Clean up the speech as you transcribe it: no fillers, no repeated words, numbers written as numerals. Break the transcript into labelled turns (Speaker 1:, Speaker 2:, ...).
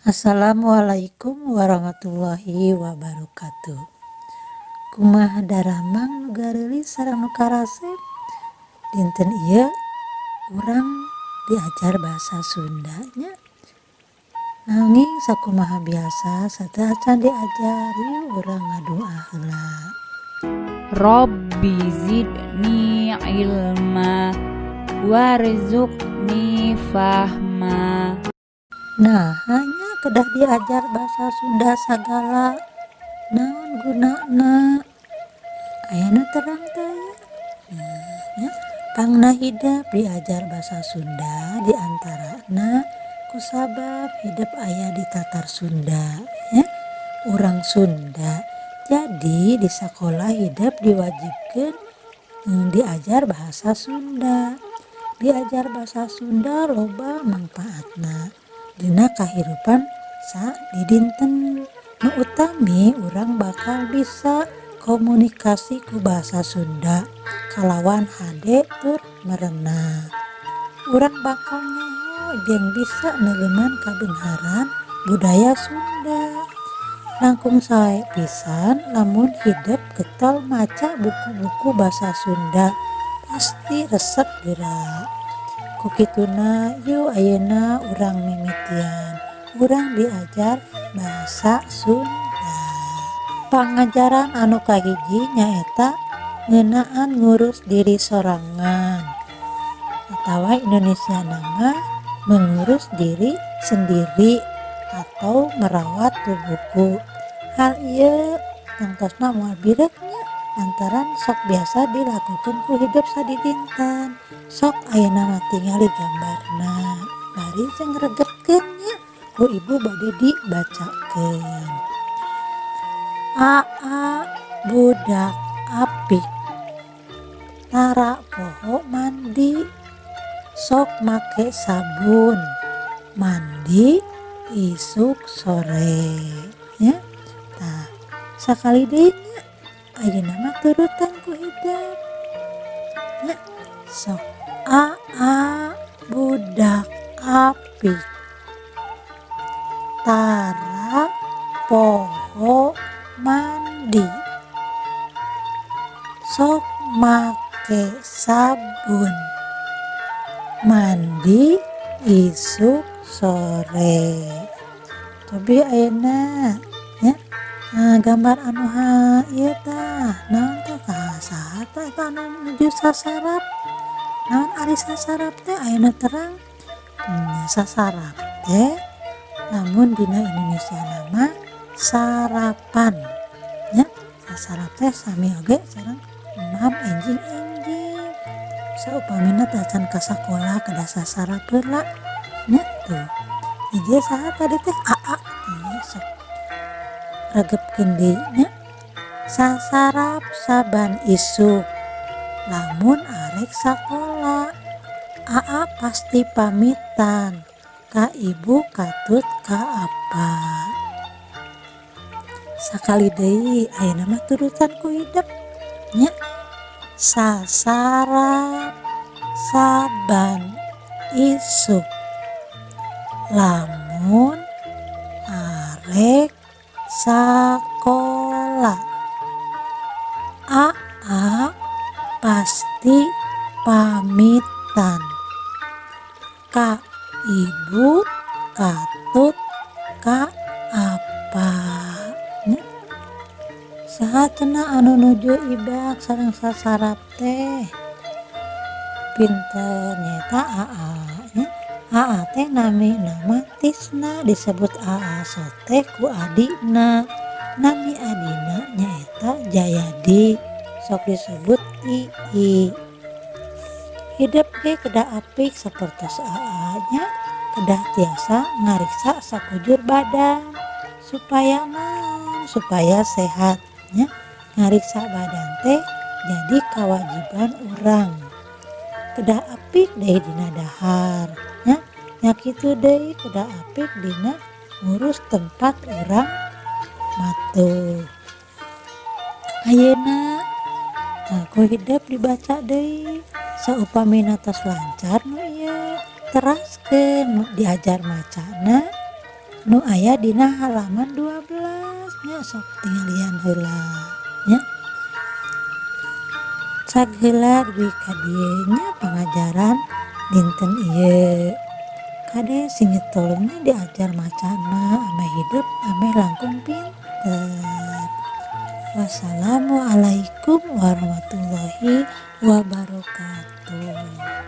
Speaker 1: Assalamualaikum warahmatullahi wabarakatuh. Kumaha daramang nu garelis sareng nu karasep. Dinten ieu urang diajar bahasa Sundanya. Nanging sakumaha biasa sateuacan acan diajari urang ngadua heula.
Speaker 2: Rabbi zidni ilma warzuqni fahma.
Speaker 1: Nah, hanya kedah diajar bahasa Sunda sagala. Naon gunana? Aya nu terang teh. Nah, pangna hidup diajar bahasa Sunda diantarana kusabab hidup aya di Tatar Sunda ya. Urang Sunda. Jadi di sekolah hidup diwajibkan diajar bahasa Sunda. Diajar bahasa Sunda loba manfaatna dina kahirupan di dinten. Nu utami urang bakal bisa komunikasi ku bahasa Sunda kalawan hade tur merenah. Urang bakal nyaho jeung bisa negeman kabeungharan budaya Sunda. Langkung sae pisan lamun hidup getol maca buku-buku bahasa Sunda pasti resep geura. Kukituna yuk ayeuna urang mimitian urang diajar bahasa Sunda. Pangajaran anu kahiji nyaeta ngeunaan ngurus diri sorangan atawa Indonesia nama mengurus diri sendiri atau merawat tubuhku. Hal ieu tangtosna moal bireuknya lantaran sok biasa dilakukan ku hidup sadidinten. Sok ayeuna mah tingali gambarna bari jeung ngregepkeun nya ku ibu bade dibacakeun. Aa budak apik tara poho mandi sok make sabun mandi isuk sore ya. Tah sakali deui nya ayeuna mah turutan ku hidup ya. Sok aa budak apik tara poho mandi sok make sabun mandi isuk sore. Cobi ayeuna ya. Gambar anu ieu tah naon teh saha teh anu nuju sasarap. Naon ari sasarap teh ayeuna terang. Sasarap teh namun dina Indonesia nama sarapan ya. Sasarap teh sami oge sareng mam enjing-enjing. Saupamina teh acan ka sakola kedah sasarap heula nya tuh. Jadi saha tadi teh aa ieu sok regepkeun deui nya. Sasarap saban isuk lamun arek sakola aa pasti pamitan ka ibu katut ka apa. Sakali deui ayeuna mah turutan ku hidup nya. Sasarap saban isuk lamun arek sakola aa pasti pamitan ka ibu katut ka apa. Saha cenah anu nuju ibak sareng sasarap teh? Pinten nyata aa nya. Aa teh nami nama Tisna disebut aa soteh ku adina. Nami adina nyaeta Jayadi sok disebut Ii. Hidup ge kedah apik sapertos aa nya kedah tiasa ngariksa sakujur badan supaya naon supaya sehat nya. Ngariksa badan teh jadi kewajiban urang. Kedah apik deui dina dahar nya. Nya kitu deui kedah apik dina ngurus tempat urang matuh. Ayeuna ku hidup dibaca deui saupamina tos lancar nu ieu teraskeun diajar macana nu aya dina halaman 12 nya sok tinggalian heula nya. Cak heula dugi ka dieu nya pangajaran dinten ieu. Kade sing ditulungnya diajar macana ame hidup ame langkung pinter. Wassalamualaikum warahmatullahi wabarakatuh.